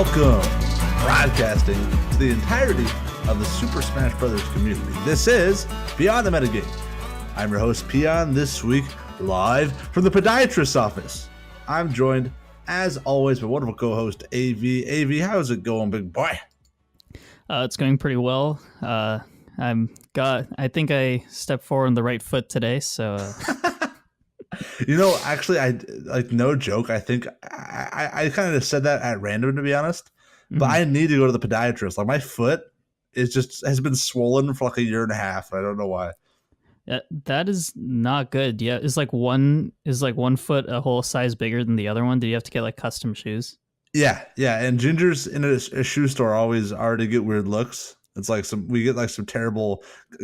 Welcome, broadcasting to the entirety of the Super Smash Bros. Community. This is Beyond the Metagame. I'm your host, Peon, this week live from the podiatrist's office. I'm joined, as always, by wonderful co-host, AV. AV, how's it going, big boy? It's going pretty well. I think I stepped forward on the right foot today, so... You know, actually, I like no joke. I think I kind of said that at random, to be honest. But I need to go to the podiatrist. Like my foot has been swollen for like a year and a half. I don't know why. Yeah, that is not good. Yeah, is one foot a whole size bigger than the other one? Did you have to get like custom shoes? Yeah. And gingers in a shoe store always already get weird looks. It's like we get like some terrible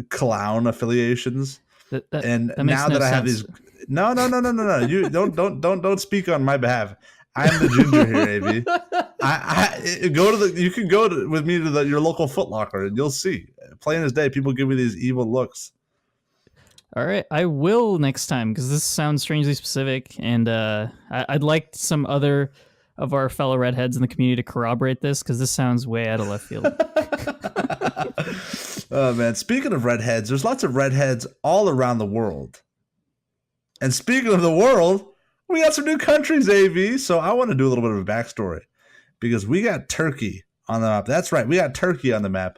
clown affiliations. And now that I have these. No. You don't speak on my behalf. I'm the ginger here, AV. You can go with me to your local Foot Locker, and you'll see. Plain as day, people give me these evil looks. All right, I will next time because this sounds strangely specific, and I'd like some other of our fellow redheads in the community to corroborate this because this sounds way out of left field. Oh man! Speaking of redheads, there's lots of redheads all around the world. And speaking of the world, we got some new countries, AV. So I want to do a little bit of a backstory because we got Turkey on the map. That's right, we got Turkey on the map,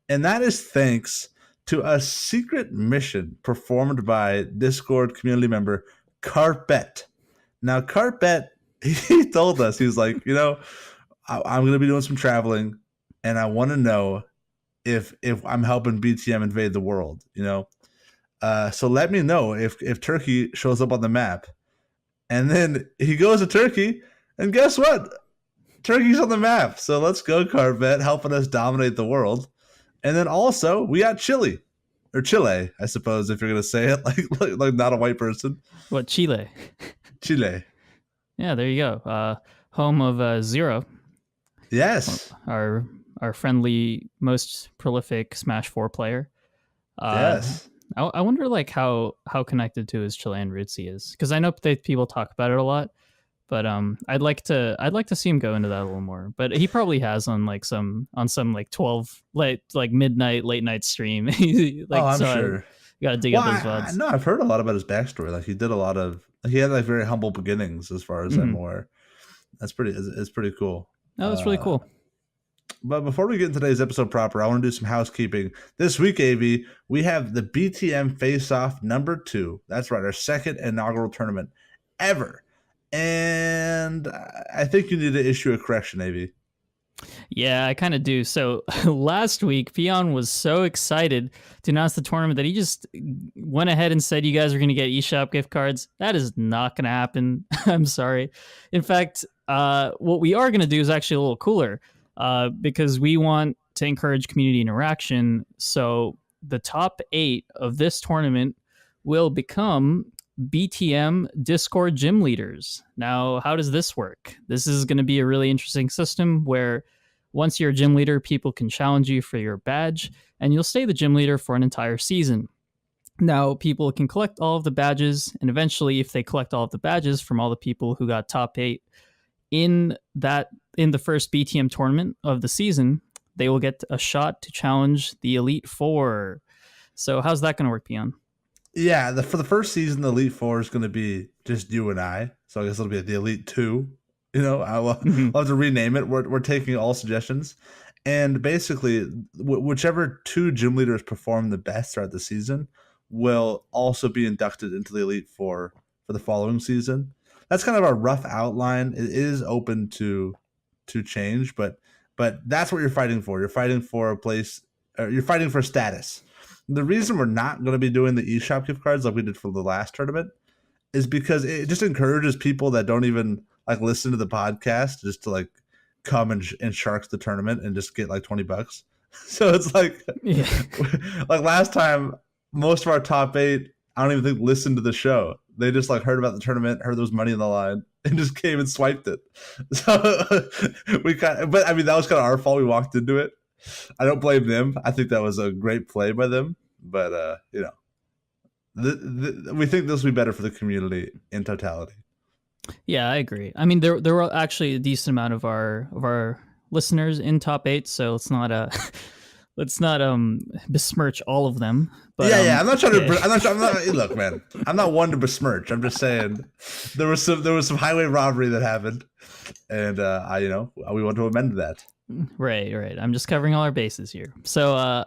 and that is thanks to a secret mission performed by Discord community member Carpet. Now, Carpet, he told us, he was like, I'm going to be doing some traveling, and I want to know if I'm helping BTM invade the world, So let me know if Turkey shows up on the map. And then he goes to Turkey, and guess what? Turkey's on the map. So let's go, Carpet, helping us dominate the world. And then also, we got Chile, I suppose, if you're going to say it like not a white person. What, Chile? Chile. Yeah, there you go. Home of Zero. Yes. Our friendly, most prolific Smash 4 player. Yes. I wonder how connected to his Chilean roots he is, because I know people talk about it a lot, but I'd like to see him go into that a little more. But he probably has on some 12 midnight late night stream. I'm sure. You gotta dig up those VODs. No, I've heard a lot about his backstory. Like he had like very humble beginnings, as far as I'm aware. It's pretty cool. Oh, that's really cool. But before we get into today's episode proper, I want to do some housekeeping. This week, AV, we have the BTM Face-Off number 2. That's right, our second inaugural tournament ever. And I think you need to issue a correction, AV. Yeah, I kind of do. So last week, Peon was so excited to announce the tournament that he just went ahead and said you guys are going to get eShop gift cards. That is not going to happen. I'm sorry. In fact, what we are going to do is actually a little cooler. Because we want to encourage community interaction. So the top 8 of this tournament will become BTM Discord gym leaders. Now, how does this work? This is going to be a really interesting system where once you're a gym leader, people can challenge you for your badge, and you'll stay the gym leader for an entire season. Now, people can collect all of the badges, and eventually, if they collect all of the badges from all the people who got top 8 in the first BTM tournament of the season, they will get a shot to challenge the Elite Four. So how's that going to work, Peon? Yeah, for the first season, the Elite Four is going to be just you and I. So I guess it'll be the Elite 2. I'll have to rename it. We're taking all suggestions. And basically, whichever 2 gym leaders perform the best throughout the season will also be inducted into the Elite Four for the following season. That's kind of our rough outline. It is open to change, but that's what you're fighting for. You're fighting for a place, or you're fighting for status. The reason we're not going to be doing the eShop gift cards like we did for the last tournament is because it just encourages people that don't even listen to the podcast just to come and sharks the tournament and just get $20. So it's like last time, most of our top 8, I don't even think listened to the show. They just heard about the tournament, heard there was money on the line, and just came and swiped it. So that was kind of our fault. We walked into it. I don't blame them. I think that was a great play by them. But we think this will be better for the community in totality. Yeah, I agree. I mean, there were actually a decent amount of our listeners in top 8, so let's not let's not besmirch all of them. But yeah. I'm not trying to. I'm not. Look, man. I'm not one to besmirch. I'm just saying there was some highway robbery that happened, and we want to amend that. Right. I'm just covering all our bases here. So,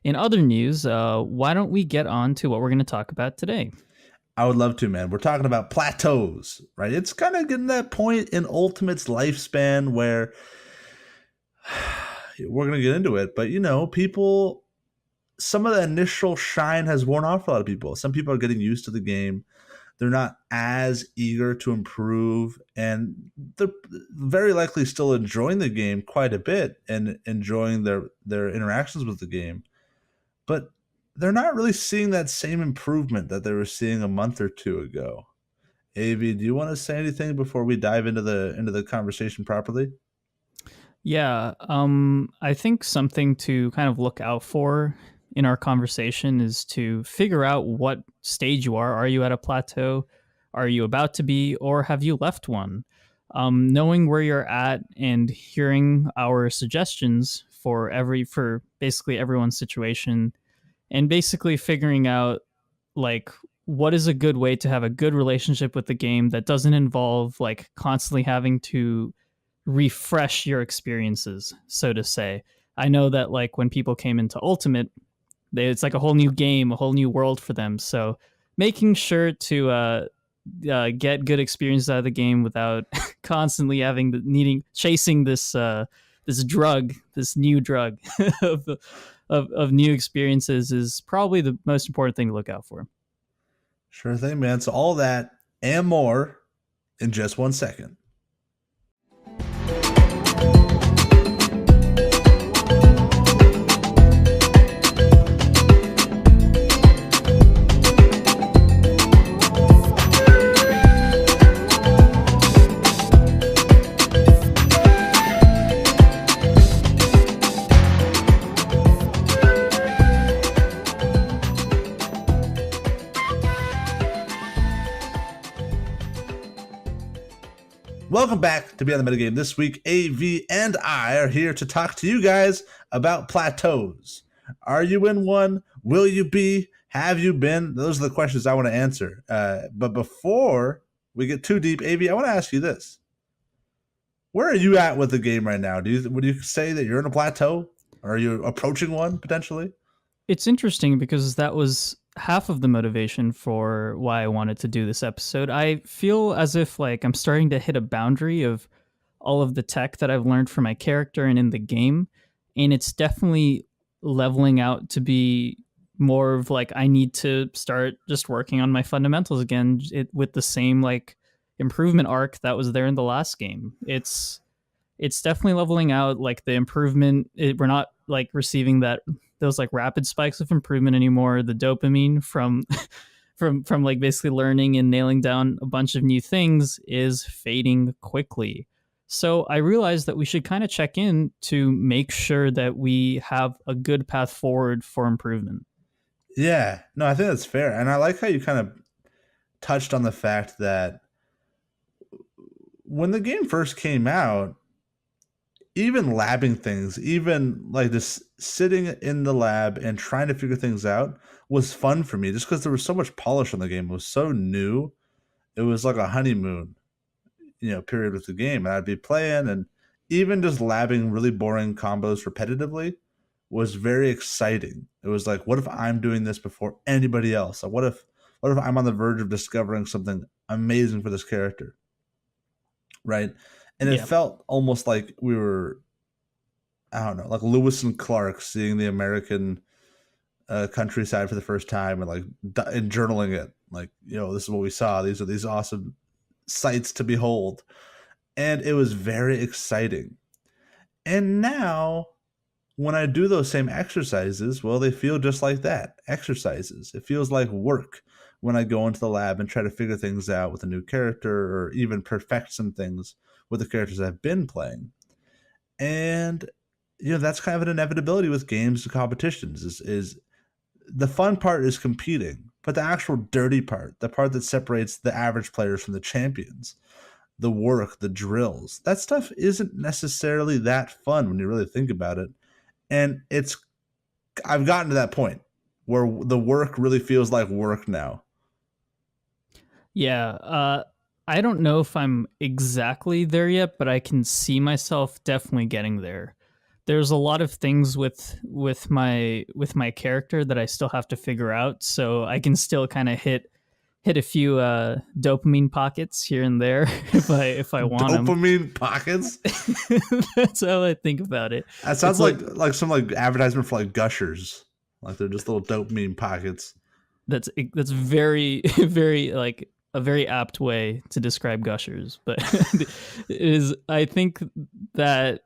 in other news, why don't we get on to what we're going to talk about today? I would love to, man. We're talking about plateaus, right? It's kind of getting that point in Ultimate's lifespan where we're going to get into it, but people, some of the initial shine has worn off for a lot of people. Some people are getting used to the game. They're not as eager to improve, and they're very likely still enjoying the game quite a bit and enjoying their interactions with the game. But they're not really seeing that same improvement that they were seeing a month or two ago. Avi, do you want to say anything before we dive into the conversation properly? Yeah, I think something to kind of look out for in our conversation is to figure out what stage you are. Are you at a plateau? Are you about to be, or have you left one? Knowing where you're at and hearing our suggestions for basically everyone's situation, and basically figuring out like what is a good way to have a good relationship with the game that doesn't involve like constantly having to refresh your experiences, so to say. I know that like when people came into Ultimate, it's like a whole new game, a whole new world for them. So making sure to get good experiences out of the game without constantly chasing this new drug of new experiences is probably the most important thing to look out for. Sure thing, man. So all that and more in just 1 second. Welcome back to Beyond the Metagame. This week, AV and I are here to talk to you guys about plateaus. Are you in one? Will you be? Have you been? Those are the questions I want to answer. But before we get too deep, AV, I want to ask you this. Where are you at with the game right now? Would you say that you're in a plateau? Or are you approaching one, potentially? It's interesting because that was half of the motivation for why I wanted to do this episode. I feel as if like I'm starting to hit a boundary of all of the tech that I've learned for my character and in the game, and it's definitely leveling out to be more of like I need to start just working on my fundamentals again with the same like improvement arc that was there in the last game. It's definitely leveling out. Like the improvement, we're not like receiving those like rapid spikes of improvement anymore. The dopamine from from like basically learning and nailing down a bunch of new things is fading quickly. So I realized that we should kind of check in to make sure that we have a good path forward for improvement. Yeah, no, I think that's fair. And I like how you kind of touched on the fact that when the game first came out, even labbing things, even like just sitting in the lab and trying to figure things out was fun for me just because there was so much polish on the game. It was so new. It was like a honeymoon, period with the game. And I'd be playing and even just labbing really boring combos repetitively was very exciting. It was like, what if I'm doing this before anybody else? Like, what if I'm on the verge of discovering something amazing for this character? Right. And it felt almost like we were, I don't know, like Lewis and Clark seeing the American countryside for the first time and like and journaling it. Like, this is what we saw. These are these awesome sights to behold. And it was very exciting. And now when I do those same exercises, well, they feel just like that, exercises. It feels like work when I go into the lab and try to figure things out with a new character or even perfect some things with the characters I've been playing. And that's kind of an inevitability with games and competitions is the fun part is competing, but the actual dirty part, the part that separates the average players from the champions, the work, the drills. That stuff isn't necessarily that fun when you really think about it. And I've gotten to that point where the work really feels like work now. Yeah, I don't know if I'm exactly there yet, but I can see myself definitely getting there. There's a lot of things with my character that I still have to figure out, so I can still kind of hit a few dopamine pockets here and there if I want them. Dopamine pockets? That's how I think about it. That sounds It's like some like advertisement for like gushers. Like they're just little dopamine pockets. that's very very like a very apt way to describe gushers, but is I think that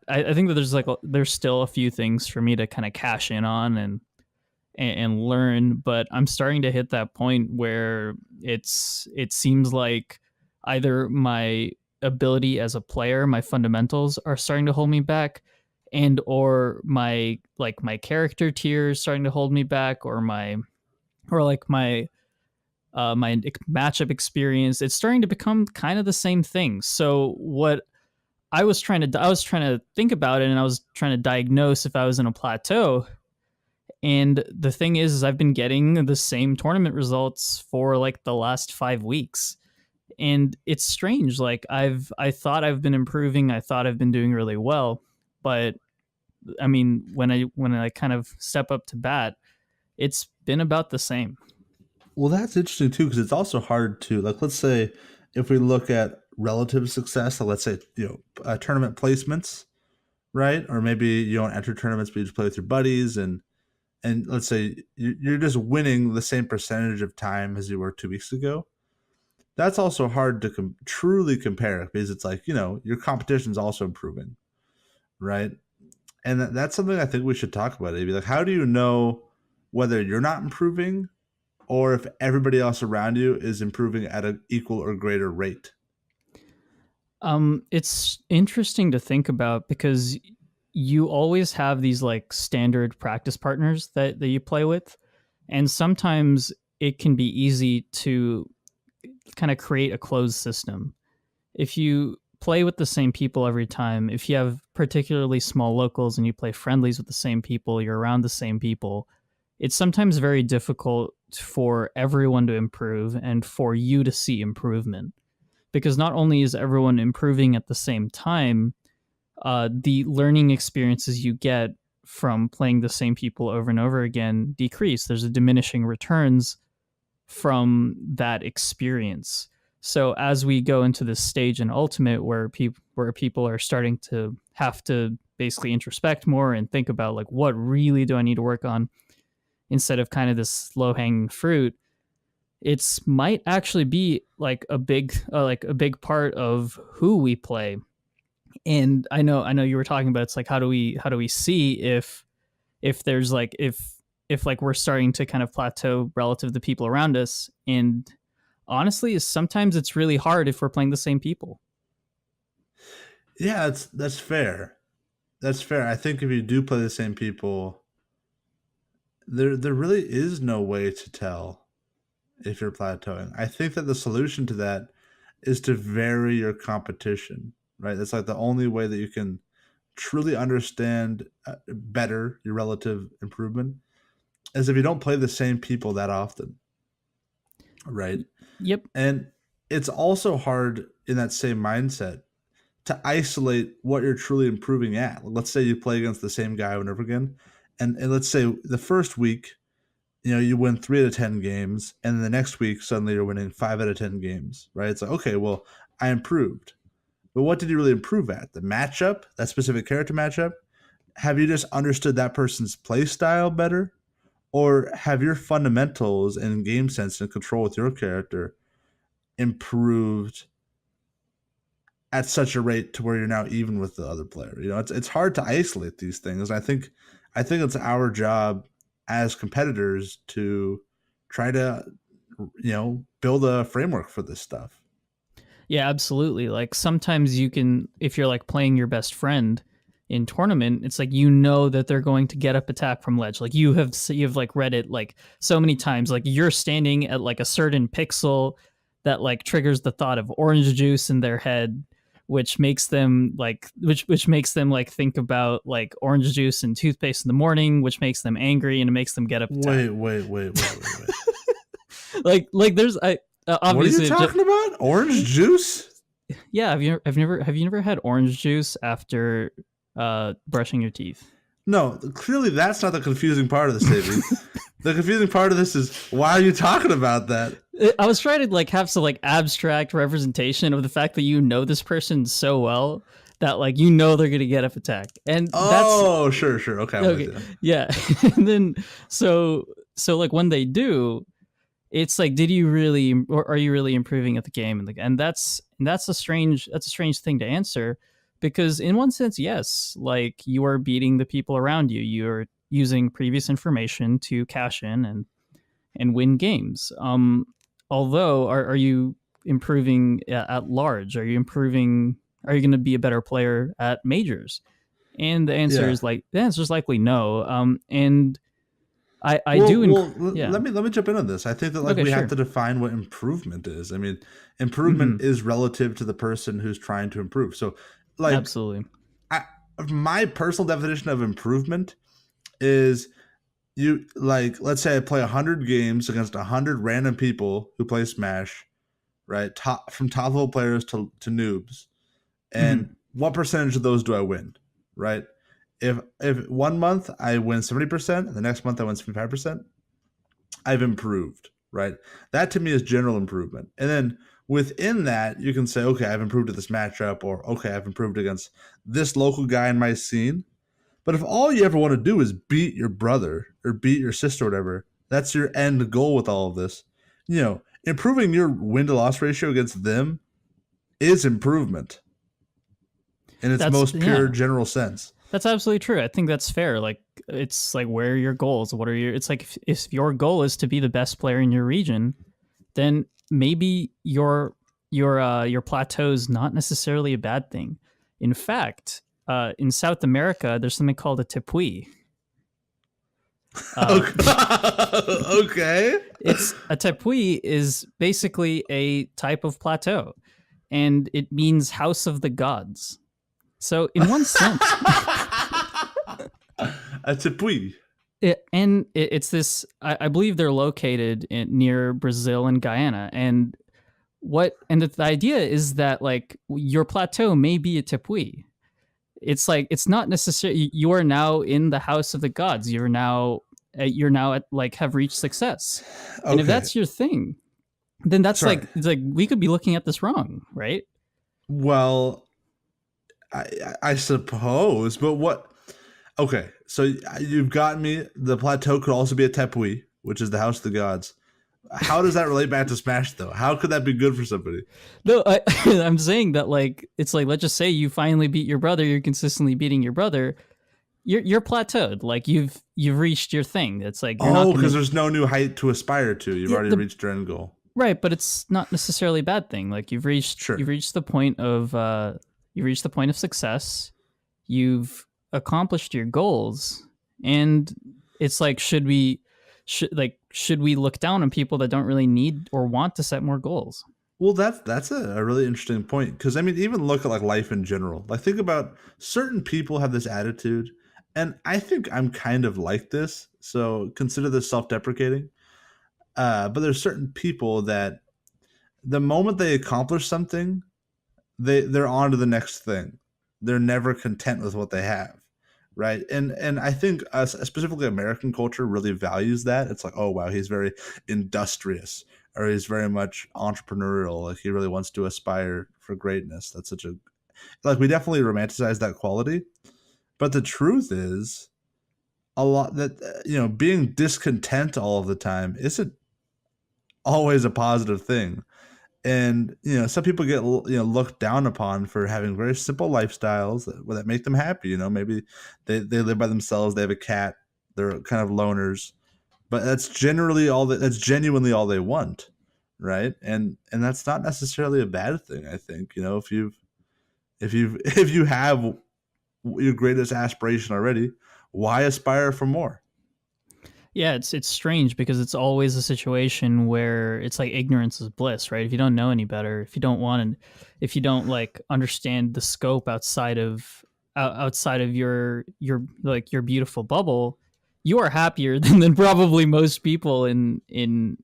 there's still a few things for me to kind of cash in on and learn, but I'm starting to hit that point where it seems like either my ability as a player, my fundamentals are starting to hold me back, and or my character tier is starting to hold me back, or my matchup experience. It's starting to become kind of the same thing. So what I was trying to think about it, and I was trying to diagnose if I was in a plateau. And the thing is I've been getting the same tournament results for like the last 5 weeks. And it's strange. Like I thought I've been improving. I thought I've been doing really well. But I mean, when I kind of step up to bat, it's been about the same. Well, that's interesting too, because it's also hard to like. Let's say if we look at relative success, so let's say tournament placements, right? Or maybe you don't enter tournaments, but you just play with your buddies, and let's say you're just winning the same percentage of time as you were 2 weeks ago. That's also hard to truly compare because it's like your competition's also improving, right? And that's something I think we should talk about. Maybe like, how do you know whether you're not improving or if everybody else around you is improving at an equal or greater rate? It's interesting to think about because you always have these like standard practice partners that you play with, and sometimes it can be easy to kind of create a closed system. If you play with the same people every time, if you have particularly small locals and you play friendlies with the same people, you're around the same people, it's sometimes very difficult for everyone to improve and for you to see improvement. Because not only is everyone improving at the same time, the learning experiences you get from playing the same people over and over again decrease. There's a diminishing returns from that experience. So as we go into this stage in Ultimate where people are starting to have to basically introspect more and think about like what really do I need to work on instead of kind of this low hanging fruit, it's might actually be like a big part of who we play. And I know you were talking about it's like how do we see if there's like if like we're starting to kind of plateau relative to the people around us. And honestly, sometimes it's really hard if we're playing the same people. Yeah, that's fair. That's fair. I think if you do play the same people, there really is no way to tell if you're plateauing. I think that the solution to that is to vary your competition, right? That's like the only way that you can truly understand better your relative improvement is if you don't play the same people that often, right? Yep. And it's also hard in that same mindset to isolate what you're truly improving at. Let's say you play against the same guy over and over again, and let's say the first week, you win 3 out of 10 games, and then the next week suddenly you're winning 5 out of 10 games, right? It's like, okay, well, I improved, but what did you really improve at? The matchup, that specific character matchup? Have you just understood that person's play style better, or have your fundamentals and game sense and control with your character improved at such a rate to where you're now even with the other player? It's hard to isolate these things. I think it's our job as competitors to try to build a framework for this stuff. Yeah, absolutely. Like sometimes you can, if you're like playing your best friend in tournament, it's like that they're going to get up attack from ledge. Like you've like read it like so many times. Like you're standing at like a certain pixel that like triggers the thought of orange juice in their head, which makes them like which makes them like think about like orange juice and toothpaste in the morning, which makes them angry and it makes them get up. Wait. Like there's obviously what are you talking about? Orange juice? yeah. Have you never had orange juice after brushing your teeth? No, clearly that's not the confusing part of this, Davey. The confusing part of this is why are you talking about that? I was trying to like have some like abstract representation of the fact that you know this person so well that like you know they're gonna get up attack, and oh, sure, okay, okay, yeah. And then so like when they do, it's like, did you really, or are you really improving at the game? And that's a strange thing to answer, because in one sense, yes, like you are beating the people around you. You're using previous information to cash in and win games. Although, are you improving at large? Are you improving? Are you going to be a better player at majors? And the answer is likely no. And let me jump in on this. I think that we have to define what improvement is. I mean, improvement is relative to the person who's trying to improve. So, like, absolutely, my personal definition of improvement is you like, let's say I play 100 games against 100 random people who play Smash, right? From top level players to noobs, and what percentage of those do I win, right? If 1 month I win 70%, and the next month I win 75%, I've improved, right? That to me is general improvement. And then within that, you can say, okay, I've improved at this matchup, or okay, I've improved against this local guy in my scene. But if all you ever want to do is beat your brother or beat your sister or whatever, that's your end goal with all of this. Improving your win-to-loss ratio against them is improvement in its most pure general sense. That's absolutely true. I think that's fair. Like, it's like, where are your goals? What are your? It's like, if your goal is to be the best player in your region, then maybe your plateau is not necessarily a bad thing. In fact, in South America, there's something called a tepuy. Okay. It's a tepuy is basically a type of plateau, and it means house of the gods. So in one sense, a tepuy. It's this. I believe they're located near Brazil and Guyana, and the idea is that like your plateau may be a tepuy. It's like, it's not necessarily you are now in the house of the gods. You're now at like have reached success, and if that's your thing, then that's like, it's like we could be looking at this wrong, right? Well, I suppose, but what? Okay, so you've got me. The plateau could also be a tepuy, which is the house of the gods. How does that relate back to Smash, though? How could that be good for somebody? No, I'm saying that, like, it's like, let's just say you finally beat your brother. You're consistently beating your brother. You're plateaued. Like, you've reached your thing. It's like, you're because there's no new height to aspire to. You've already reached your end goal. Right, but it's not necessarily a bad thing. Like, you've reached the point of success. You've accomplished your goals, and it's like, should we look down on people that don't really need or want to set more goals? Well, that's a really interesting point, because I mean, even look at like life in general. Like, think about, certain people have this attitude, and I think I'm kind of like this, so consider this self-deprecating. But there's certain people that the moment they accomplish something, they're on to the next thing. They're never content with what they have. Right. And I think specifically American culture really values that. It's like, oh, wow, he's very industrious, or he's very much entrepreneurial. Like, he really wants to aspire for greatness. That's such a, like, we definitely romanticize that quality. But the truth is a lot that, being discontent all of the time isn't always a positive thing. And some people get looked down upon for having very simple lifestyles that make them happy. Maybe they live by themselves, they have a cat, they're kind of loners, but that's genuinely all they want, right? And that's not necessarily a bad thing. I think if you have your greatest aspiration already, why aspire for more? Yeah, it's strange because it's always a situation where it's like ignorance is bliss, right? If you don't know any better, if you don't want to, if you don't like understand the scope outside of your like your beautiful bubble, you are happier than probably most people in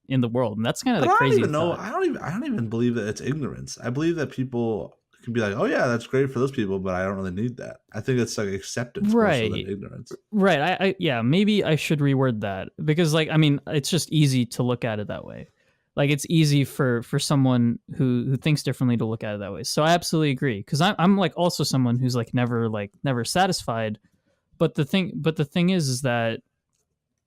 the world, and that's kind of But the I don't crazy even know. thought. I don't even believe that it's ignorance. I believe that people can be like, "Oh yeah, that's great for those people," but I don't really need that. I think it's like acceptance more so than Right. ignorance. Right. Yeah, maybe I should reword that because like I mean, it's just easy to look at it that way. Like it's easy for someone who thinks differently to look at it that way. So I absolutely agree because I'm like also someone who's like never satisfied. But the thing is that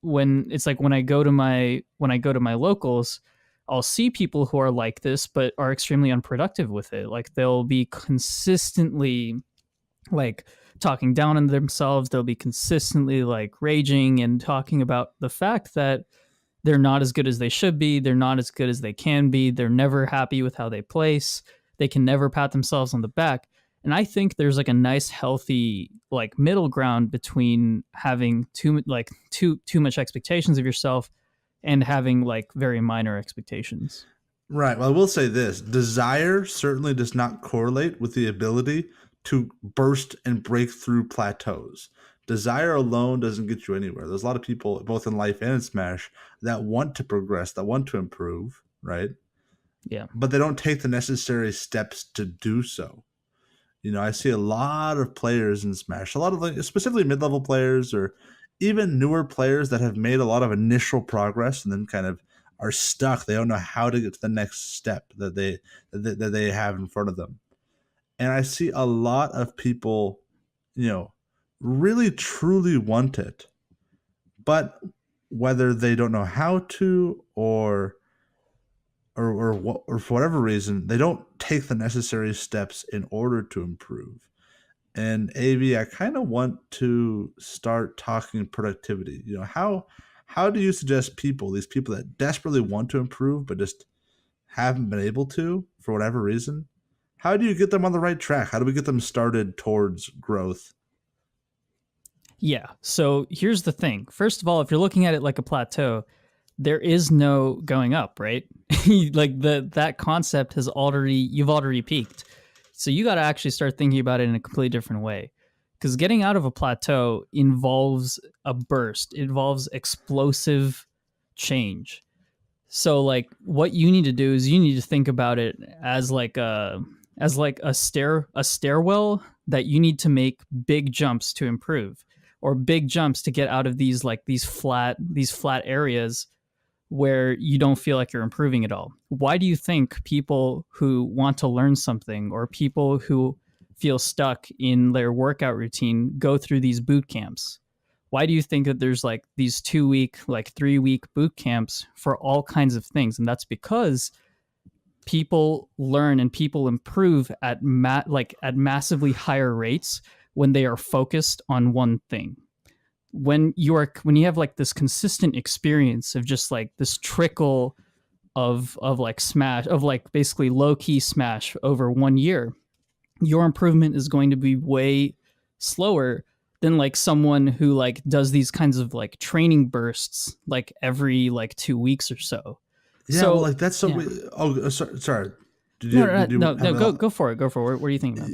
when it's like when I go to my locals, I'll see people who are like this but are extremely unproductive with it. Like they'll be consistently like talking down on themselves. They'll be consistently like raging and talking about the fact that they're not as good as they should be. They're not as good as they can be. They're never happy with how they place. They can never pat themselves on the back. And I think there's like a nice, healthy like middle ground between having too much expectations of yourself and having like very minor expectations. Right. Well, I will say this: desire certainly does not correlate with the ability to burst and break through plateaus. Desire alone doesn't get you anywhere. There's a lot of people, both in life and in Smash, that want to progress, that want to improve, right? Yeah. But they don't take the necessary steps to do so. You know, I see a lot of players in Smash, a lot of like, specifically mid-level players or even newer players that have made a lot of initial progress and then kind of are stuck. They don't know how to get to the next step that they have in front of them. And I see a lot of people, you know, really truly want it, but whether they don't know how to or for whatever reason, they don't take the necessary steps in order to improve. And AV, I kind of want to start talking productivity. You know, how do you suggest people, these people that desperately want to improve but just haven't been able to for whatever reason, how do you get them on the right track? How do we get them started towards growth? Yeah. So here's the thing. First of all, if you're looking at it like a plateau, there is no going up, right? Like that concept has already you've already peaked. So you got to actually start thinking about it in a completely different way. Cuz getting out of a plateau involves a burst. It involves explosive change. So like what you need to do is you need to think about it as like a stairwell that you need to make big jumps to improve or big jumps to get out of these flat areas where you don't feel like you're improving at all. Why do you think people who want to learn something or people who feel stuck in their workout routine go through these boot camps? Why do you think that there's like these 2 week, like 3 week boot camps for all kinds of things? And that's because people learn and people improve at massively higher rates when they are focused on one thing. When you have like this consistent experience of just like this trickle of like smash of like basically low key smash over 1 year, your improvement is going to be way slower than like someone who like does these kinds of like training bursts like every like 2 weeks or so. Yeah, well, So like that's so. yeah, Oh, sorry. no, no, Did you no, have go for it, go for it. What are you thinking about?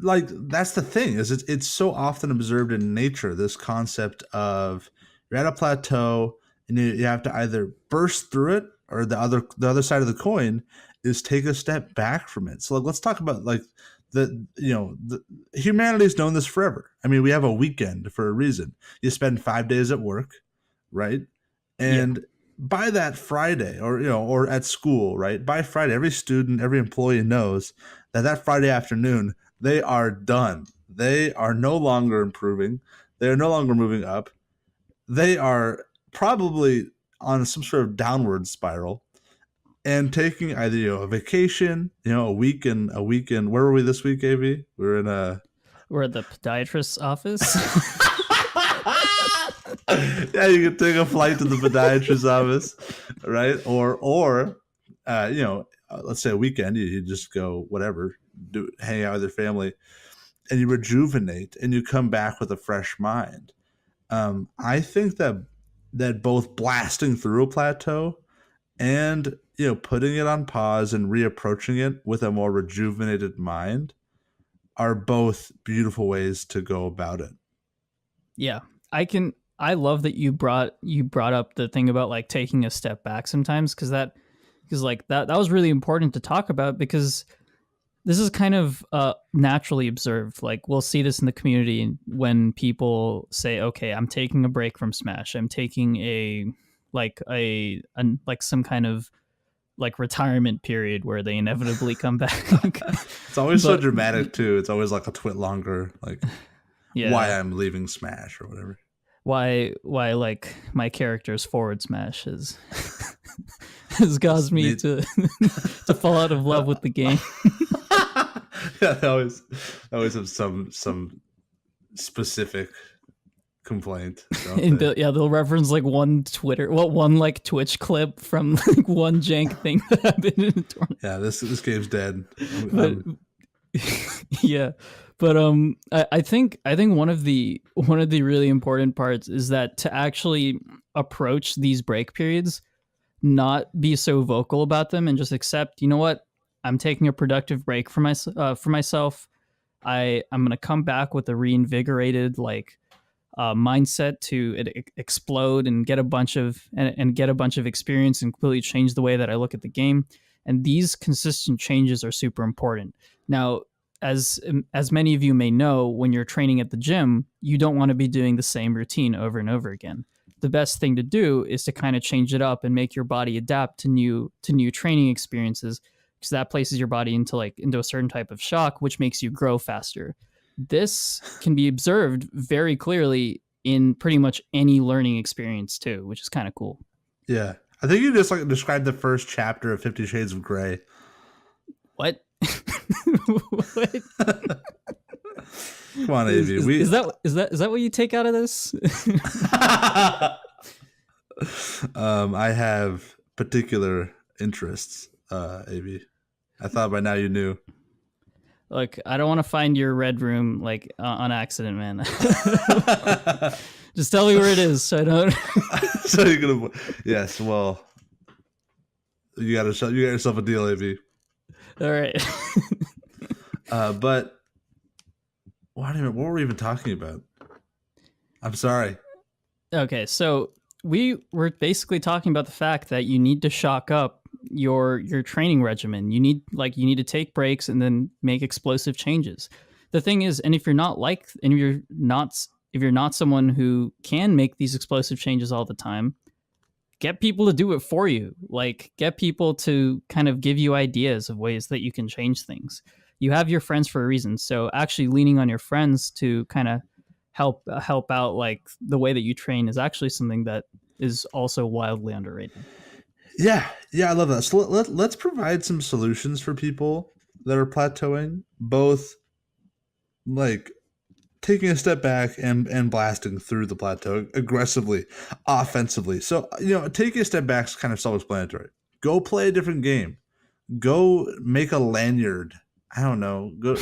like that's the thing is it's so often observed in nature, this concept of you're at a plateau and you have to either burst through it or the other side of the coin is take a step back from it. So like, let's talk about like the humanity's known this forever. I mean, we have a weekend for a reason. You spend 5 days at work, right? Yeah, And by that Friday, or at school, right? By Friday, every student, every employee knows that Friday afternoon they are done. They are no longer improving. They are no longer moving up. They are probably on some sort of downward spiral and taking either a vacation, a weekend. Where were we this week, AB? We were in a we're at the podiatrist's office. yeah, you could take a flight to the podiatrist's office, right? Let's say a weekend, you just go whatever, hang out with your family, and you rejuvenate, and you come back with a fresh mind. I think that that both blasting through a plateau and putting it on pause and reapproaching it with a more rejuvenated mind are both beautiful ways to go about it. Yeah, I love that you brought up the thing about like taking a step back sometimes, because like that was really important to talk about, because this is kind of naturally observed. Like we'll see this in the community when people say, "Okay, I'm taking a break from Smash. I'm taking like some kind of like retirement period where they inevitably come back." It's always so But dramatic too. It's always like a twit longer, like why yeah, I'm leaving Smash or whatever. why like my character's forward smash has caused me to to fall out of love with the game. Yeah, they always have some specific complaint, don't And they? they'll reference like one like Twitch clip from like one jank thing that happened in a tournament. Yeah, this game's dead. But yeah, but I think one of the really important parts is that to actually approach these break periods, not be so vocal about them, and just accept, you know what, I'm taking a productive break for myself. I'm gonna come back with a reinvigorated like mindset to explode and get a bunch of experience and completely change the way that I look at the game. And these consistent changes are super important. Now, as many of you may know, when you're training at the gym, you don't want to be doing the same routine over and over again. The best thing to do is to kind of change it up and make your body adapt to new training experiences, because that places your body into a certain type of shock, which makes you grow faster. This can be observed very clearly in pretty much any learning experience too, which is kind of cool. yeah, I think you just like described the first chapter of 50 Shades of Grey. What? What? Come on, AV. Is that what you take out of this? I have particular interests, AV. I thought by now you knew. Look, I don't want to find your red room like on accident, man. Just tell me where it is, so I don't. So you're gonna, yes. Well, you got yourself a deal, AV. All right. But what were we even talking about? I'm sorry. Okay, so we were basically talking about the fact that you need to shock up your training regimen. You need to take breaks and then make explosive changes. The thing is, and if you're not someone who can make these explosive changes all the time, get people to do it for you. Like get people to kind of give you ideas of ways that you can change things. You have your friends for a reason, so actually leaning on your friends to kind of help out like the way that you train is actually something that is also wildly underrated. Yeah, I love that. So let's provide some solutions for people that are plateauing, both like taking a step back and blasting through the plateau aggressively, offensively. So, taking a step back is kind of self-explanatory. Go play a different game. Go make a lanyard. I don't know. Go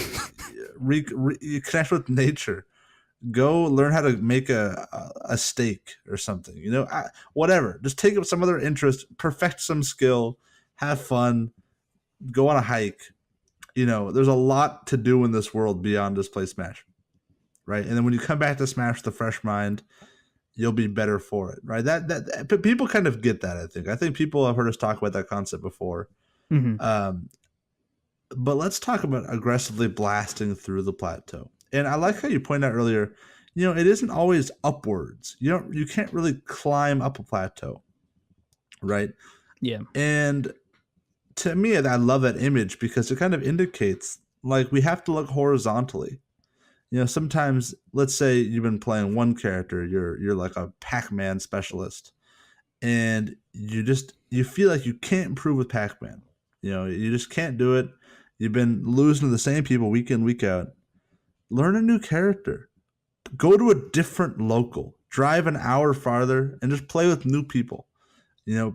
connect with nature. Go learn how to make a steak or something. Whatever. Just take up some other interest, perfect some skill, have fun, go on a hike. There's a lot to do in this world beyond just play Smash, right? And then when you come back to Smash with a fresh mind, you'll be better for it, right? But people kind of get that. I think people have heard us talk about that concept before. Mm-hmm. But let's talk about aggressively blasting through the plateau. And I like how you pointed out earlier, it isn't always upwards. You can't really climb up a plateau, right? Yeah. And to me, I love that image because it kind of indicates like we have to look horizontally. Sometimes, let's say you've been playing one character, you're like a Pac-Man specialist, and you feel like you can't improve with Pac-Man. You just can't do it. You've been losing to the same people week in, week out. Learn a new character. Go to a different local. Drive an hour farther and just play with new people.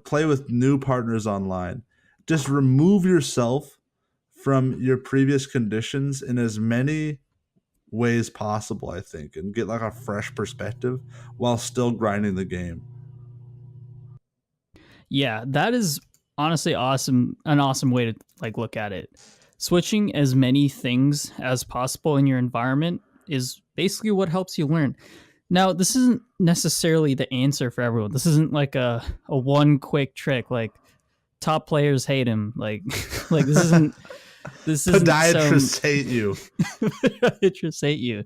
Play with new partners online. Just remove yourself from your previous conditions in as many ways possible, I think, and get like a fresh perspective while still grinding the game. Yeah, that is honestly awesome. An awesome way to like look at it. Switching as many things as possible in your environment is basically what helps you learn. Now, this isn't necessarily the answer for everyone. This isn't like a one quick trick. Like top players hate him. Like like this isn't Podiatrists hate you. podiatrists hate you.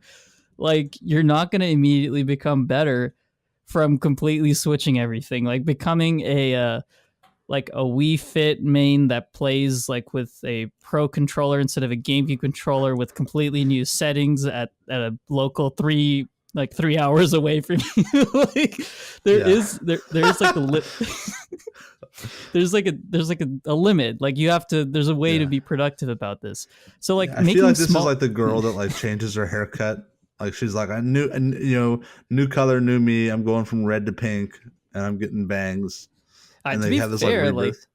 Like you're not going to immediately become better from completely switching everything. Like becoming like a Wii Fit main that plays like with a pro controller instead of a GameCube controller with completely new settings at a local 3 hours away from you. Like there is like there's like a limit. Like you have to. There's a way to be productive about this. So like I feel like this is like the girl that like changes her haircut. Like she's like, new color, new me. I'm going from red to pink, and I'm getting bangs. And to they be have this fair, like rebirth.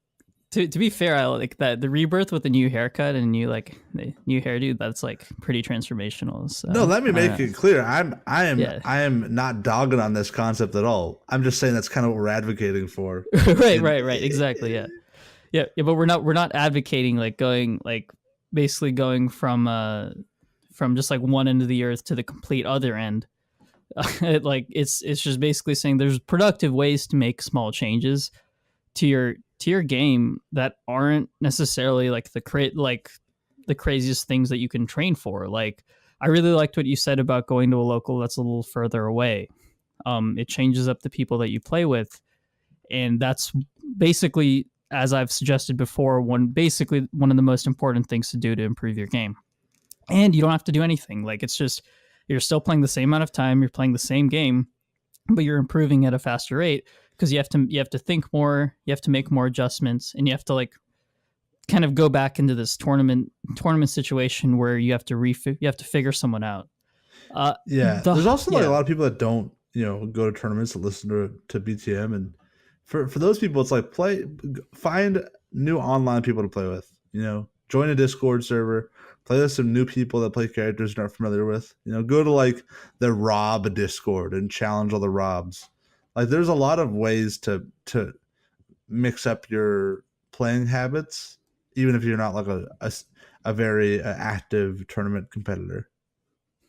To be fair, I like that the rebirth with the new haircut and new the new hairdo. That's like pretty transformational. So, no, let me make it clear. I am not dogging on this concept at all. I'm just saying that's kind of what we're advocating for. right. Exactly. Yeah. But we're not advocating like basically going from just like one end of the earth to the complete other end. Like it's just basically saying there's productive ways to make small changes to your game that aren't necessarily like the craziest things that you can train for. Like I really liked what you said about going to a local that's a little further away. It changes up the people that you play with, and that's basically, as I've suggested before, one of the most important things to do to improve your game. And you don't have to do anything. Like it's just you're still playing the same amount of time, you're playing the same game, but you're improving at a faster rate because you have to think more, you have to make more adjustments, and you have to like kind of go back into this tournament situation where you have to figure someone out. There's also like a lot of people that don't go to tournaments to listen to BTM, and for those people it's like find new online people to play with. Join a Discord server, play with some new people that play characters you're not familiar with. Go to like the Rob Discord and challenge all the Robs. Like there's a lot of ways to mix up your playing habits, even if you're not like a very active tournament competitor.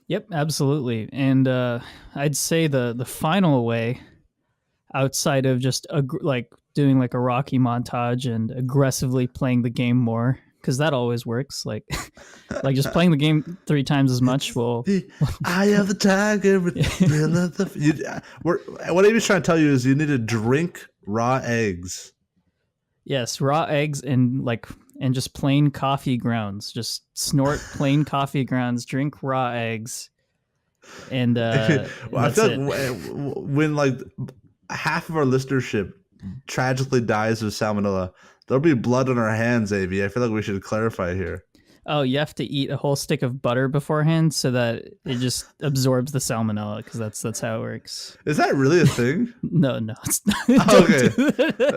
Yep, absolutely. And I'd say the final way, outside of just like doing like a Rocky montage and aggressively playing the game more, because that always works. Like just playing the game 3 times as much will. The eye of the tiger with the thrill of the. What Amy's trying to tell you is you need to drink raw eggs. Yes, raw eggs and just plain coffee grounds. Just snort plain coffee grounds. Drink raw eggs. And I feel like when like half of our listenership tragically dies of salmonella, there'll be blood on our hands, Abhi. I feel like we should clarify here. Oh, you have to eat a whole stick of butter beforehand so that it just absorbs the salmonella, because that's how it works. Is that really a thing? No, it's not. Okay.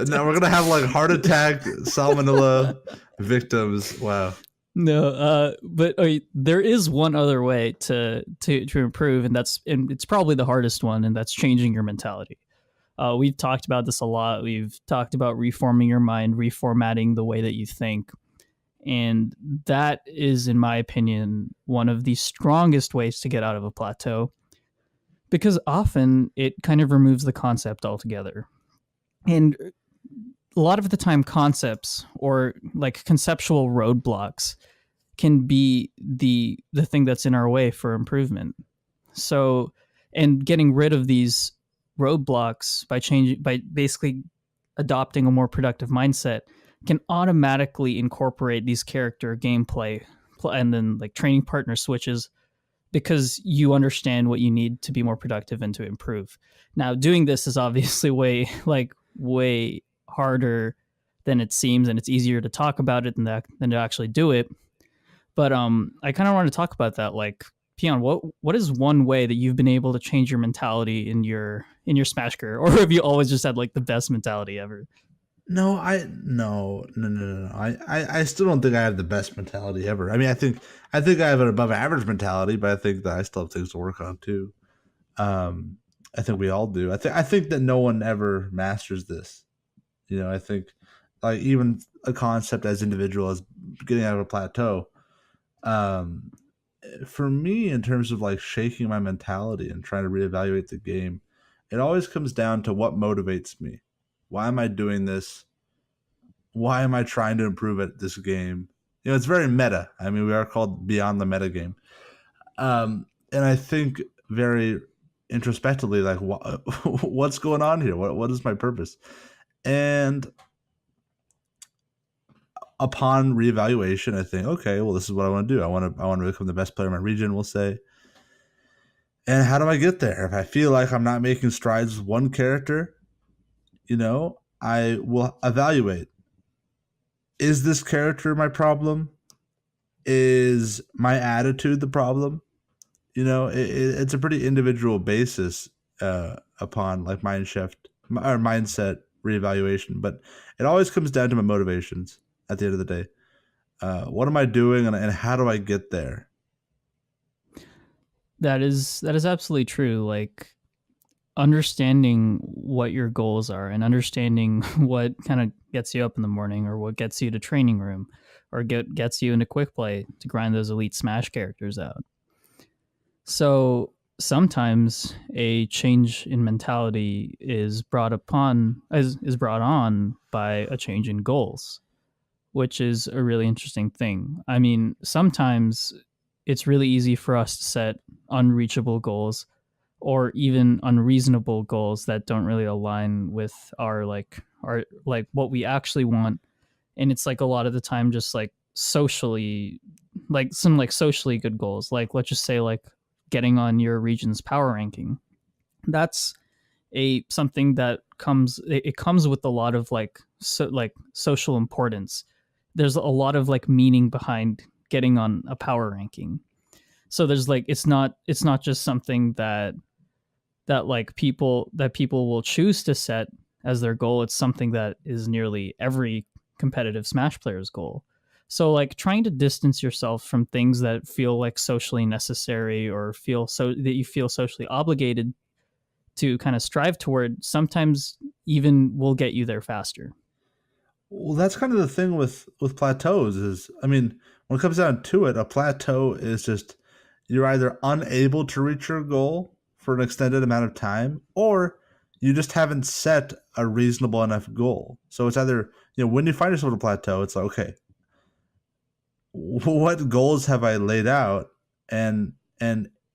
Now we're gonna have like heart attack salmonella victims. Wow. No, but there is one other way to improve, and it's probably the hardest one, and that's changing your mentality. We've talked about this a lot. We've talked about reforming your mind, reformatting the way that you think. And that is, in my opinion, one of the strongest ways to get out of a plateau, because often it kind of removes the concept altogether. And a lot of the time, concepts or like conceptual roadblocks can be the thing that's in our way for improvement. So, and getting rid of these roadblocks by basically adopting a more productive mindset can automatically incorporate these character gameplay and then like training partner switches, because you understand what you need to be more productive and to improve. Now, doing this is obviously way harder than it seems, and it's easier to talk about it than to actually do it. But I kind of want to talk about that. Like, Peon, what is one way that you've been able to change your mentality in your Smash career, or have you always just had like the best mentality ever? No. I still don't think I have the best mentality ever. I mean, I think I have an above average mentality, but I think that I still have things to work on too. I think we all do. I think that no one ever masters this. I think like even a concept as individual as getting out of a plateau. Um, for me, in terms of like shaking my mentality and trying to reevaluate the game, it always comes down to what motivates me. Why am I doing this? Why am I trying to improve at this game? It's very meta. I mean, we are called beyond the meta game. And I think very introspectively, like, what's going on here? What is my purpose? And upon reevaluation, I think, okay, well, this is what I want to do. I want to become the best player in my region, we'll say. And how do I get there? If I feel like I'm not making strides with one character, I will evaluate. Is this character my problem? Is my attitude the problem? It's a pretty individual basis upon like mindset reevaluation, but it always comes down to my motivations at the end of the day. What am I doing, and how do I get there? That is absolutely true. Like understanding what your goals are and understanding what kind of gets you up in the morning or what gets you to training room or gets you into quick play to grind those elite smash characters out. So sometimes a change in mentality is brought on by a change in goals, which is a really interesting thing. I mean, sometimes it's really easy for us to set unreachable goals or even unreasonable goals that don't really align with our what we actually want. And it's like a lot of the time just like socially, like some like socially good goals, like let's just say like getting on your region's power ranking. That's something that comes with a lot of like social importance. There's a lot of like meaning behind getting on a power ranking. So there's like it's not just something that people will choose to set as their goal. It's something that is nearly every competitive Smash player's goal. So like trying to distance yourself from things that feel like socially necessary or that you feel socially obligated to kind of strive toward sometimes even will get you there faster. Well, that's kind of the thing with plateaus is, I mean, when it comes down to it, a plateau is just you're either unable to reach your goal for an extended amount of time, or you just haven't set a reasonable enough goal. So it's either, when you find yourself at a plateau, it's like, okay, what goals have I laid out, and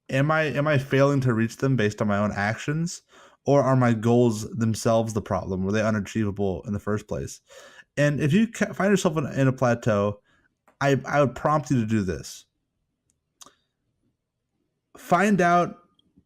am I failing to reach them based on my own actions, or are my goals themselves the problem? Were they unachievable in the first place? And if you find yourself in a plateau, I would prompt you to do this. Find out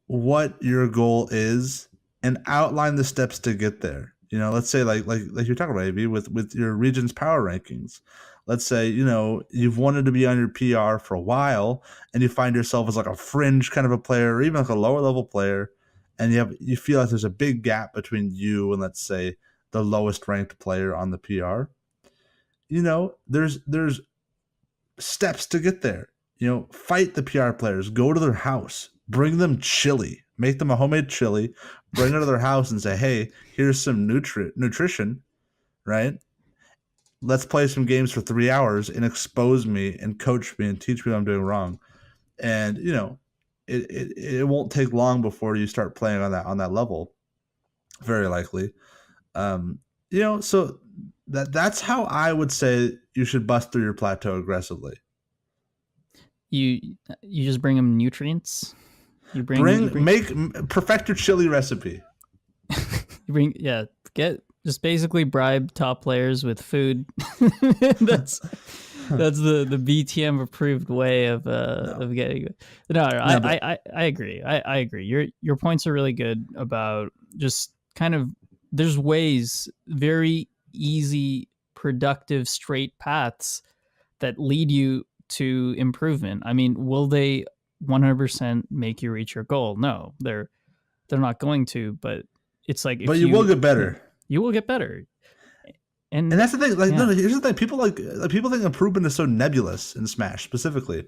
what your goal is and outline the steps to get there. Let's say like you're talking about, AB, with your region's power rankings. Let's say, you've wanted to be on your PR for a while and you find yourself as like a fringe kind of a player or even like a lower level player, and you feel like there's a big gap between you and, let's say, the lowest ranked player on the PR. There's steps to get there. Fight the PR players, go to their house, bring them chili, make them a homemade chili, bring it to their house and say, hey, here's some nutrition, right? Let's play some games for 3 hours and expose me and coach me and teach me what I'm doing wrong. And, it won't take long before you start playing on that level, very likely. So that's how I would say you should bust through your plateau aggressively. You just bring them nutrients. Perfect your chili recipe. Just basically bribe top players with food. that's the BTM approved way of getting it. I agree. I agree. Your points are really good about just kind of, there's ways, very easy, productive, straight paths that lead you to improvement. I mean, will they 100% make you reach your goal? No, they're not going to, but it's like, but you will get better. You will get better. And that's the thing. Like, no, here's the thing. People think improvement is so nebulous in Smash specifically.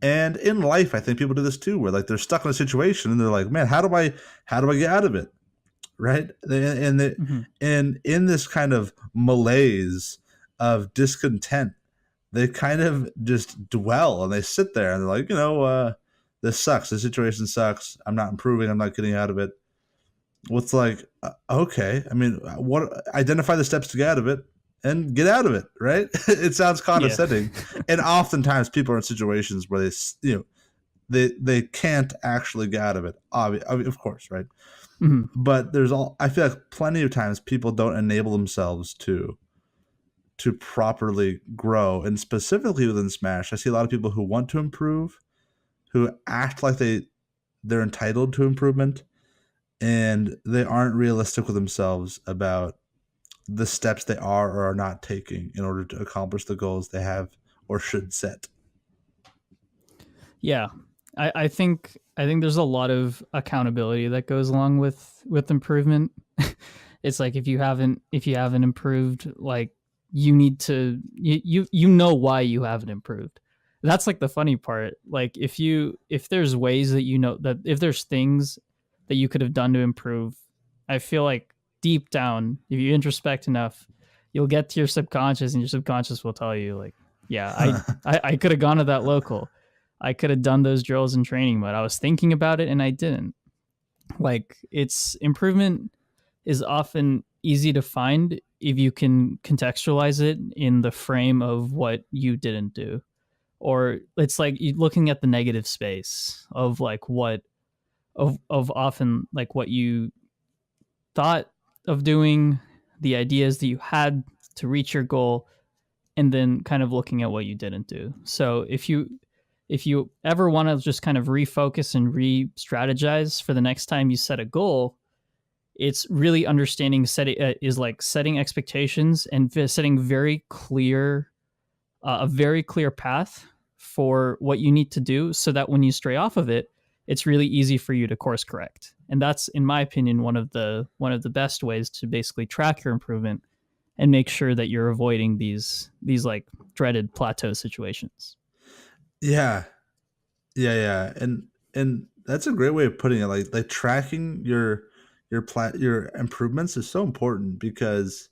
And in life, I think people do this too, where like they're stuck in a situation and they're like, man, how do I get out of it? right? Hmm. And in this kind of malaise of discontent, they kind of just dwell and they sit there and they're like, this sucks. The situation sucks. I'm not improving. I'm not getting out of it. What's like, okay. I mean, what? Identify the steps to get out of it and get out of it, right? It sounds Yeah. condescending, and oftentimes people are in situations where they can't actually get out of it. Of course, right? Hmm. But I feel like plenty of times people don't enable themselves to properly grow, and specifically within Smash, I see a lot of people who want to improve, who act like they're entitled to improvement, and they aren't realistic with themselves about the steps they are or are not taking in order to accomplish the goals they have or should set. Yeah, I think there's a lot of accountability that goes along with improvement. It's like if you haven't improved, like you need to you know why you haven't improved. That's like the funny part. Like if there's ways that that if there's things that you could have done to improve, I feel like deep down, if you introspect enough, you'll get to your subconscious, and your subconscious will tell you like, yeah, I could have gone to that local. I could have done those drills in training, but I was thinking about it and I didn't. Like it's improvement is often easy to find if you can contextualize it in the frame of what you didn't do. Or it's like you looking at the negative space of like what of often like what you thought of doing, the ideas that you had to reach your goal, and then kind of looking at what you didn't do. So if you ever want to just kind of refocus and re-strategize for the next time you set a goal, it's really understanding is like setting expectations and setting a very clear path for what you need to do, so that when you stray off of it, it's really easy for you to course correct. And that's, in my opinion, one of the best ways to basically track your improvement and make sure that you're avoiding these like dreaded plateau situations. Yeah, yeah, and that's a great way of putting it. Like tracking your improvements is so important because,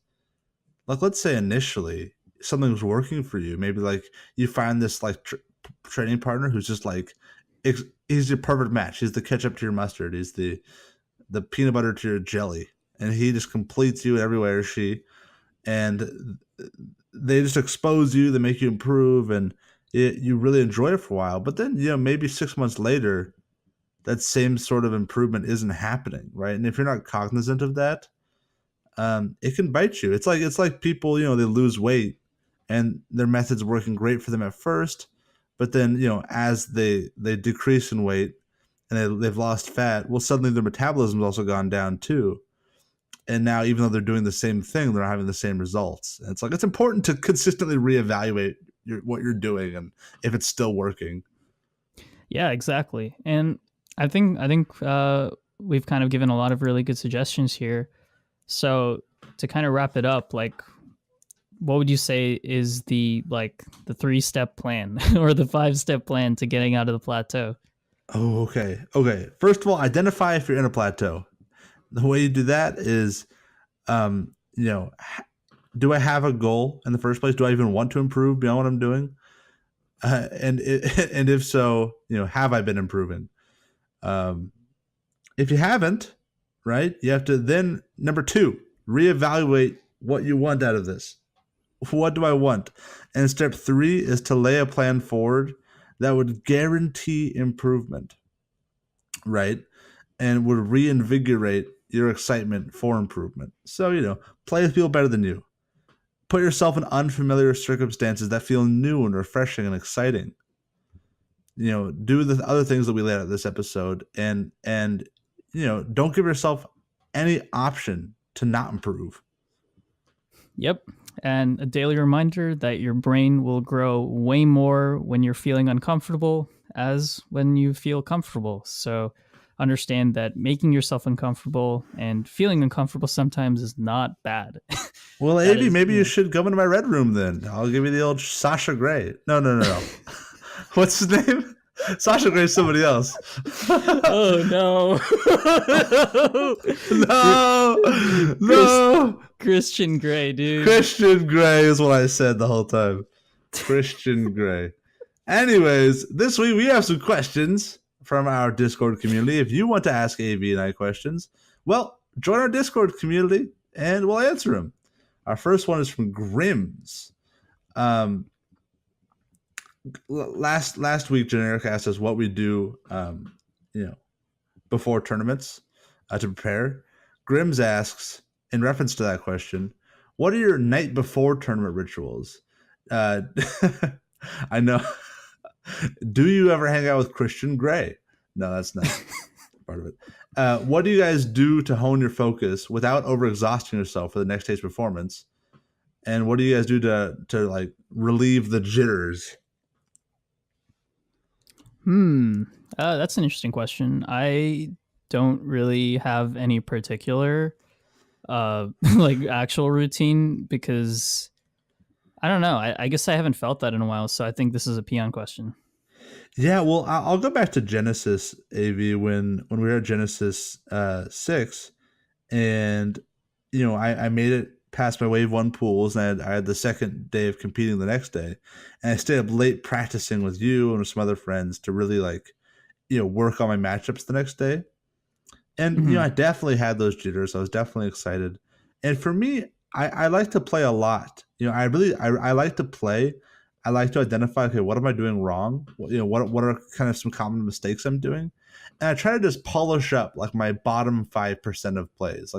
like, let's say initially something was working for you. Maybe like you find this like training partner who's just like he's your perfect match. He's the ketchup to your mustard. He's the peanut butter to your jelly, and he just completes you in every way, or she, and they just expose you. They make you improve, and you really enjoy it for a while. But then maybe 6 months later, that same sort of improvement isn't happening, right? And if you're not cognizant of that, it can bite you. It's like people, they lose weight, and their method's working great for them at first, but then as they decrease in weight and they've lost fat, well, suddenly their metabolism's also gone down too. And now, even though they're doing the same thing, they're not having the same results. And it's like it's important to consistently reevaluate what you're doing and if it's still working. Yeah, exactly. And I think we've kind of given a lot of really good suggestions here. So to kind of wrap it up, like what would you say is the 3-step plan or the 5-step plan to getting out of the plateau? Oh, okay. First of all, identify if you're in a plateau. The way you do that is, um, you know, do I have a goal in the first place? Do I even want to improve beyond what I'm doing? And if so, have I been improving? Um, if you haven't, right, you have to then number two, reevaluate what you want out of this. What do I want? And step three is to lay a plan forward that would guarantee improvement, right? And would reinvigorate your excitement for improvement. So, play with people better than you. Put yourself in unfamiliar circumstances that feel new and refreshing and exciting. Do the other things that we laid out in this episode, and don't give yourself any option to not improve. Yep. And a daily reminder that your brain will grow way more when you're feeling uncomfortable as when you feel comfortable. So understand that making yourself uncomfortable and feeling uncomfortable sometimes is not bad. Well, That Abby, is, maybe you should come into my red room then. I'll give you the old Sasha Grey. No. What's his name? Sasha Gray's somebody else. Oh no. No, Chris, no. Christian Grey, dude. Christian Grey is what I said the whole time. Christian Grey. Anyways, this week we have some questions from our Discord community. If you want to ask AV and I questions, well, join our Discord community and we'll answer them. Our first one is from Grims. Last week, Generic asked us what we do, before tournaments to prepare. Grims asks, in reference to that question, what are your night before tournament rituals? I know. Do you ever hang out with Christian Grey? No, that's not part of it. What do you guys do to hone your focus without overexhausting yourself for the next day's performance? And what do you guys do to like relieve the jitters? That's an interesting question. I don't really have any particular like actual routine because I don't know. I guess I haven't felt that in a while, so I think this is a Peon question. Yeah, well, I'll go back to Genesis AV when we were at Genesis 6, and I made it past my wave 1 pools, and I had the second day of competing the next day, and I stayed up late practicing with you and with some other friends to really work on my matchups the next day. And I definitely had those jitters. I was definitely excited, and for me, I like to play a lot. I like to play. I like to identify, okay, what am I doing wrong? What are kind of some common mistakes I'm doing? And I try to just polish up like my bottom 5% of plays.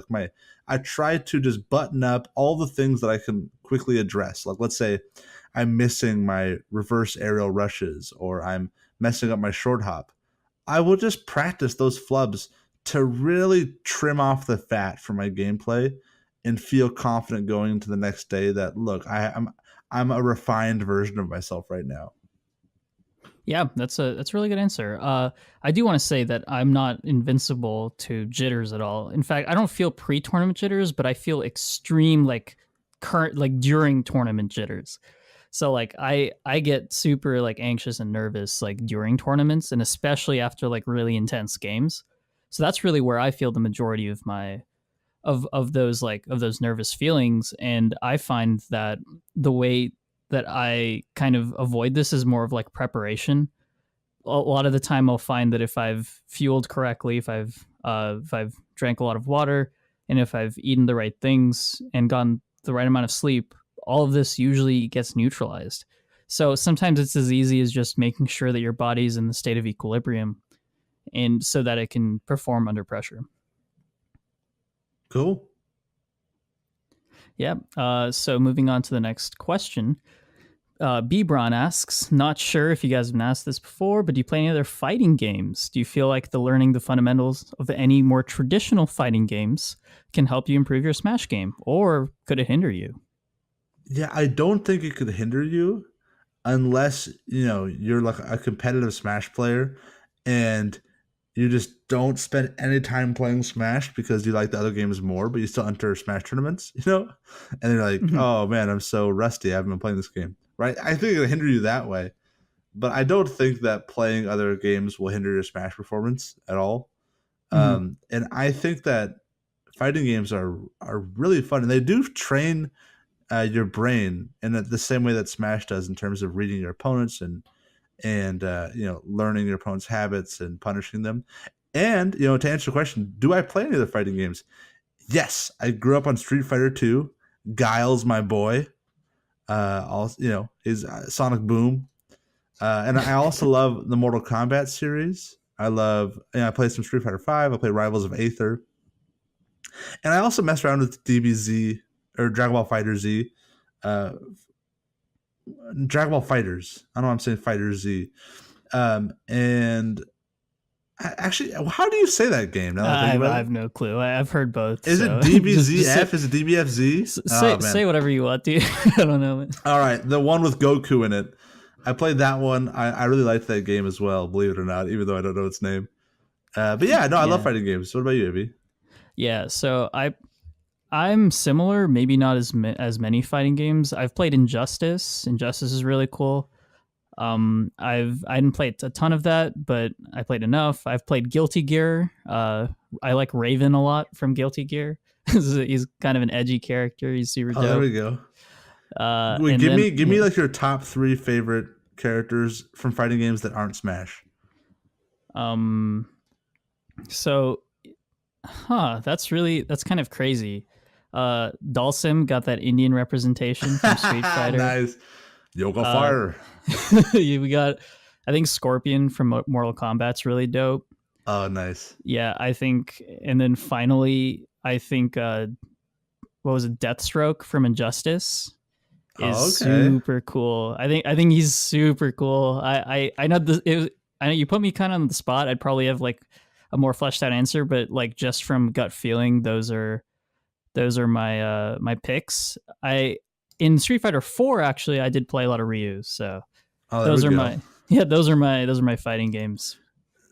I try to just button up all the things that I can quickly address. Like, let's say I'm missing my reverse aerial rushes or I'm messing up my short hop. I will just practice those flubs to really trim off the fat from my gameplay and feel confident going into the next day that, look, I'm a refined version of myself right now. Yeah, that's a really good answer. I do want to say that I'm not invincible to jitters at all. In fact, I don't feel pre-tournament jitters, but I feel extreme during tournament jitters. So like I get super like anxious and nervous like during tournaments and especially after like really intense games. So that's really where I feel the majority of my of those nervous feelings, and I find that the way that I kind of avoid this is more of like preparation. A lot of the time I'll find that if I've fueled correctly, if I've drank a lot of water, and if I've eaten the right things and gotten the right amount of sleep, all of this usually gets neutralized. So sometimes it's as easy as just making sure that your body's in the state of equilibrium and so that it can perform under pressure. Cool. Yeah. So moving on to the next question. Bebron asks, not sure if you guys have been asked this before, but do you play any other fighting games? Do you feel like learning the fundamentals of any more traditional fighting games can help you improve your Smash game, or could it hinder you? Yeah, I don't think it could hinder you unless, you're like a competitive Smash player and you just don't spend any time playing Smash because you like the other games more, but you still enter Smash tournaments, and you're like, oh man, I'm so rusty. I haven't been playing this game, right? I think it'll hinder you that way, but I don't think that playing other games will hinder your Smash performance at all. And I think that fighting games are really fun, and they do train your brain in the same way that Smash does in terms of reading your opponents and learning your opponent's habits and punishing them. And to answer the question, do I play any of the fighting games? Yes, I grew up on Street Fighter 2. Guile's my boy. His Sonic Boom, and I also love the Mortal Kombat series. I played some Street Fighter 5. I played Rivals of Aether, and I also mess around with DBZ or Dragon Ball Fighter Z. Dragon Ball Fighters. I don't know why I'm saying Fighter Z. And actually, how do you say that game? Now I have no clue. I've heard both. Is it DBZF? Is it DBFZ? Say whatever you want, dude. I don't know. All right, the one with Goku in it. I played that one. I really liked that game as well, believe it or not, even though I don't know its name. But yeah, no, I love fighting games. What about you, Abhi? Yeah, so I'm similar, maybe not as many fighting games. I've played Injustice. Injustice is really cool. I didn't play a ton of that, but I played enough. I've played Guilty Gear. I like Raven a lot from Guilty Gear. He's kind of an edgy character. He's super Oh, there dope. we go. Wait, And then give me like your top 3 favorite characters from fighting games that aren't Smash. um, so that's kind of crazy. Dalsim got that Indian representation from Street Fighter. Nice. Yoga Fire. We got, I think Scorpion from Mortal Kombat's really dope. Oh, nice. Yeah, I think, and then finally, I think, what was it, Deathstroke from Injustice is super cool. I think he's super cool. I know I know you put me kind of on the spot. I'd probably have like a more fleshed out answer, but like just from gut feeling, those are my my picks. In Street Fighter 4 actually I did play a lot of Ryu, so those are my fighting games.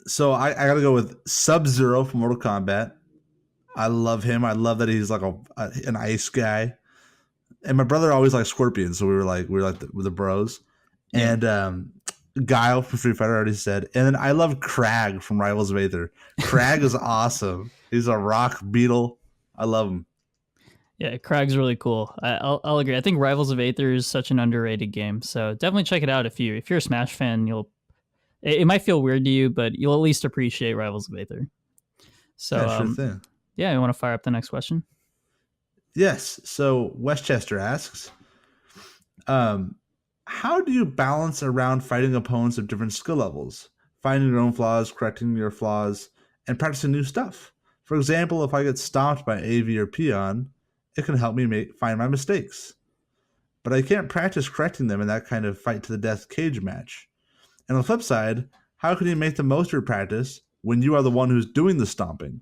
So I gotta go with Sub-Zero from Mortal Kombat. I love him. I love that he's like an ice guy. And my brother always liked Scorpion, so we were like the bros. Yeah. And Guile from Street Fighter, I already said. And then I love Crag from Rivals of Aether. Crag is awesome. He's a rock beetle. I love him. Yeah, Crag's really cool. I'll agree. I think Rivals of Aether is such an underrated game, so definitely check it out if you're a Smash fan. It might feel weird to you, but you'll at least appreciate Rivals of Aether. So yeah, sure thing. Yeah, you want to fire up the next question? Yes. So Westchester asks, how do you balance around fighting opponents of different skill levels, finding your own flaws, correcting your flaws, and practicing new stuff? For example, if I get stomped by AV or Peon, it can help me find my mistakes. But I can't practice correcting them in that kind of fight to the death cage match. And on the flip side, how can you make the most of your practice when you are the one who's doing the stomping?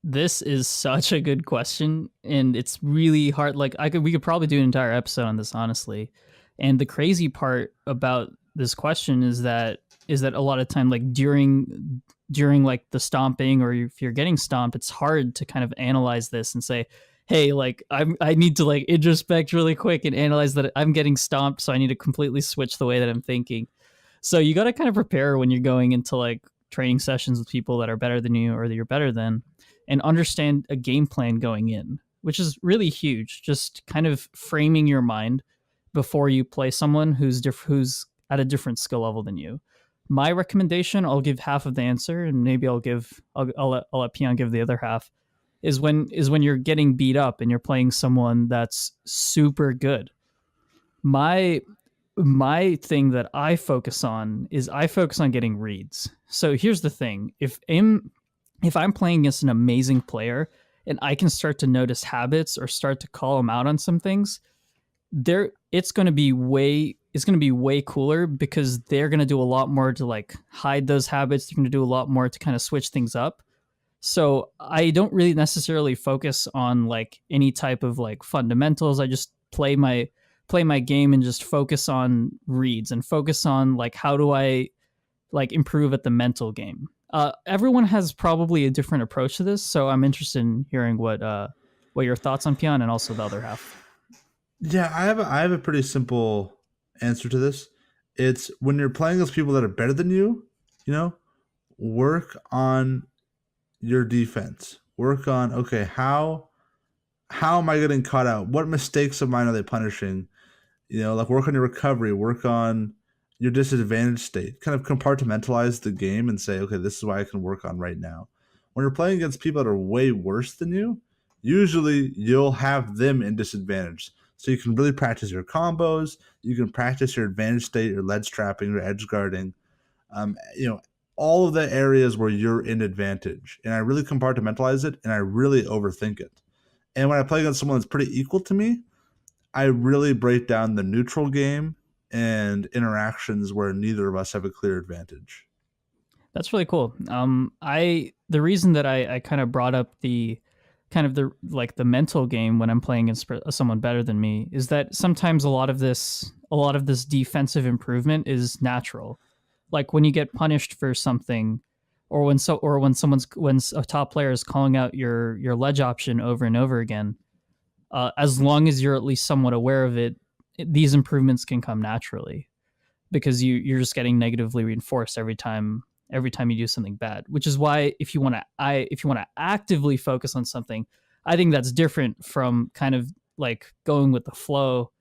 This is such a good question, and it's really hard. Like we could probably do an entire episode on this, honestly. And the crazy part about this question is that a lot of time, like during like the stomping, or if you're getting stomped, it's hard to kind of analyze this and say, hey, like I need to like introspect really quick and analyze that I'm getting stomped, so I need to completely switch the way that I'm thinking. So you got to kind of prepare when you're going into like training sessions with people that are better than you or that you're better than, and understand a game plan going in, which is really huge. Just kind of framing your mind before you play someone who's at a different skill level than you. My recommendation, I'll give half of the answer, and maybe I'll let Peon give the other half, is when you're getting beat up and you're playing someone that's super good. My thing that I focus on is getting reads. So here's the thing. If I'm playing against an amazing player and I can start to notice habits or start to call them out on some things, it's going to be way cooler, because they're going to do a lot more to like hide those habits. They're going to do a lot more to kind of switch things up. So I don't really necessarily focus on like any type of like fundamentals. I just play my game and just focus on reads and focus on like, how do I like improve at the mental game? Everyone has probably a different approach to this, so I'm interested in hearing what your thoughts on Peon and also the other half. Yeah, I have a pretty simple answer to this. It's when you're playing against people that are better than you, work on your defense. Work on, okay, how am I getting caught out? What mistakes of mine are they punishing? Like work on your recovery, work on your disadvantage state. Kind of compartmentalize the game and say, okay, this is what I can work on right now. When you're playing against people that are way worse than you, usually you'll have them in disadvantage. So you can really practice your combos. You can practice your advantage state, your ledge trapping, your edge guarding. All of the areas where you're in advantage. And I really compartmentalize it, and I really overthink it. And when I play against someone that's pretty equal to me, I really break down the neutral game and interactions where neither of us have a clear advantage. That's really cool. The reason that I kind of brought up the mental game when I'm playing against someone better than me is that sometimes a lot of this defensive improvement is natural. Like when you get punished for something, or when a top player is calling out your ledge option over and over again, as long as you're at least somewhat aware of it, these improvements can come naturally because you're just getting negatively reinforced every time you do something bad, which is why if you want to actively focus on something, I think that's different from kind of like going with the flow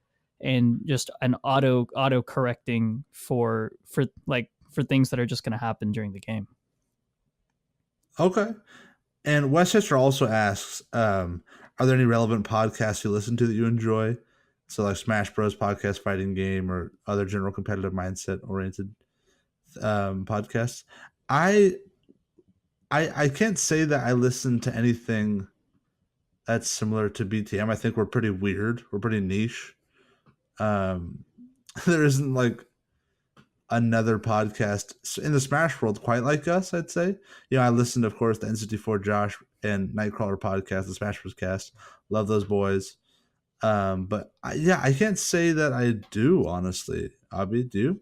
and just an auto correcting for things that are just going to happen during the game. Okay. And Westchester also asks, are there any relevant podcasts you listen to that you enjoy? So like Smash Bros. Podcast, fighting game, or other general competitive mindset oriented podcasts. I can't say that I listen to anything that's similar to BTM. I think we're pretty weird. We're pretty niche. There isn't like another podcast in the Smash world quite like us, I'd say. I listened, of course, to N64 Josh and Nightcrawler podcast, the Smash Bros. Cast. Love those boys. But I can't say that I do, honestly. Abhi, do you?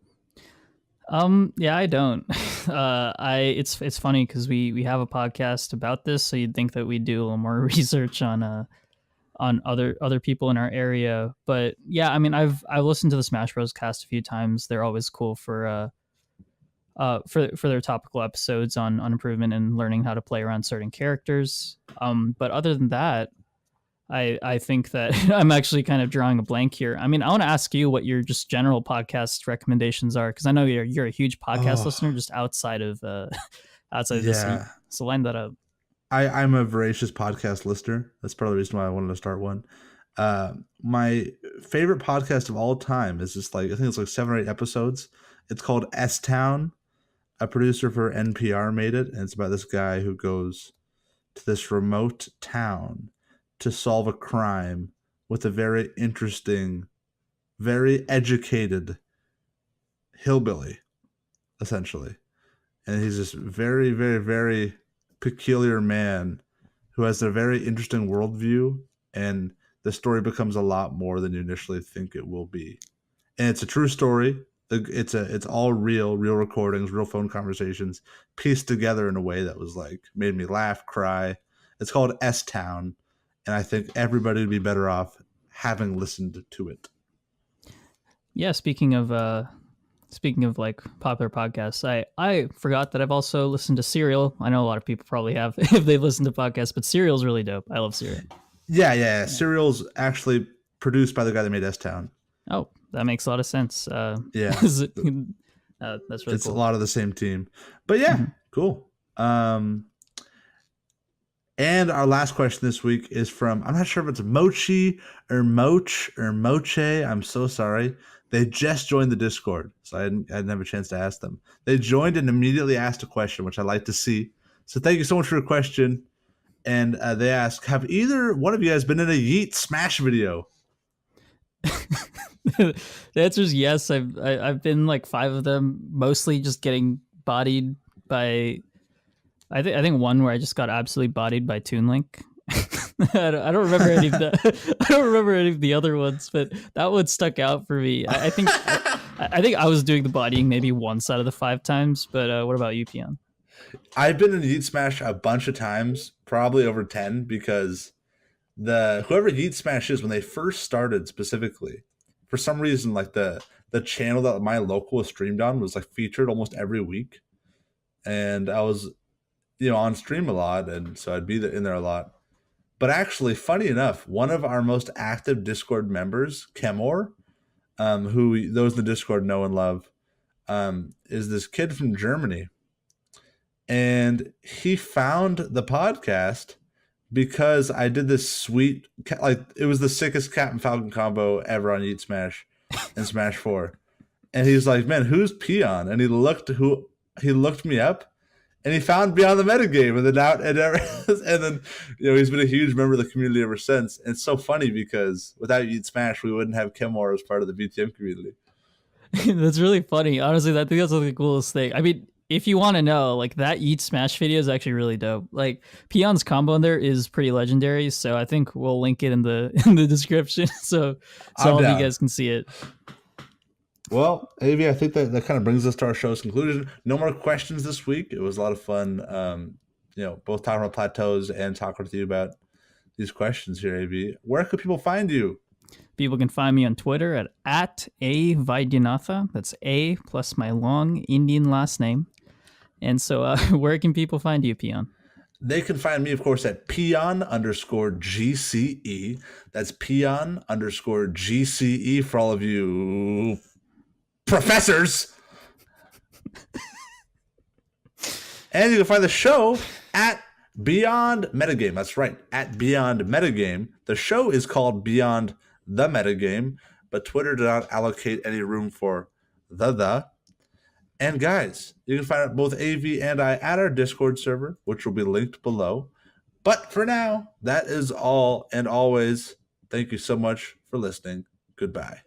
Yeah, I don't. It's funny because we have a podcast about this, so you'd think that we'd do a little more research on other people in our area. But yeah, I mean, I've listened to the Smash Bros. Cast a few times. They're always cool for their topical episodes on improvement and learning how to play around certain characters. But other than that, I think that I'm actually kind of drawing a blank here. I mean, I want to ask you what your just general podcast recommendations are, because I know you're a huge podcast listener, just outside of this. So line that up. I'm a voracious podcast listener. That's part of the reason why I wanted to start one. My favorite podcast of all time is just like, I think it's like 7 or 8 episodes. It's called S-Town. A producer for NPR made it, and it's about this guy who goes to this remote town to solve a crime with a very interesting, very educated hillbilly, essentially. And he's this very, very, very peculiar man who has a very interesting worldview, and the story becomes a lot more than you initially think it will be. And it's a true story. It's all real recordings, real phone conversations pieced together in a way that was like made me laugh, cry. It's called S-Town, and I think everybody would be better off having listened to it. Yeah, speaking of like popular podcasts, I forgot that I've also listened to Serial. I know a lot of people probably have if they've listened to podcasts, but Serial's really dope. I love Serial. Yeah. Serial's actually produced by the guy that made S-Town. Oh, that makes a lot of sense. Yeah. That's really it's cool. A lot of the same team. But yeah, cool. And our last question this week is from, I'm not sure if it's Mochi or Moch or Moche. I'm so sorry. They just joined the Discord, so I didn't have a chance to ask them. They joined and immediately asked a question, which I like to see. So thank you so much for your question. And they ask, have either one of you guys been in a Yeet Smash video? The answer is yes. I've been like 5 of them, mostly just getting bodied by. I think one where I just got absolutely bodied by Toon Link. I don't remember any of the. I don't remember any of the other ones, but that one stuck out for me. I think I was doing the bodying maybe once out of the 5 times. But what about you, Peon? I've been in Yeet Smash a bunch of times, probably over 10, because whoever Yeet Smash is, when they first started specifically, for some reason, like the channel that my local was streamed on was like featured almost every week, and I was on stream a lot, and so I'd be in there a lot. But actually, funny enough, one of our most active Discord members, Kemor, who those in the Discord know and love, is this kid from Germany. And he found the podcast because I did this sweet, like it was the sickest Captain Falcon combo ever on Eat Smash and Smash 4. And he's like, man, who's Peon? And he looked me up, and he found me on the metagame, and then he's been a huge member of the community ever since. And it's so funny because without Eat Smash, we wouldn't have Kemor as part of the BTM community. That's really funny. Honestly, I think that's like the coolest thing. I mean, if you want to know, like that Eat Smash video is actually really dope. Like Peon's combo in there is pretty legendary, so I think we'll link it in the description so all of you guys can see it. Well, Abhi, I think that kind of brings us to our show's conclusion. No more questions this week. It was a lot of fun, both talking about plateaus and talking with you about these questions here, Abhi. Where could people find you? People can find me on Twitter at A Vaidyanatha. That's A plus my long Indian last name. And so where can people find you, Peon? They can find me, of course, at Peon_GCE. That's Peon_GCE for all of you professors. And you can find the show at Beyond Metagame. That's right, at Beyond Metagame. The show is called Beyond the Metagame, but Twitter did not allocate any room for the. And guys, you can find both AV and I at our Discord server, which will be linked below. But for now, that is all. And always, thank you so much for listening. Goodbye.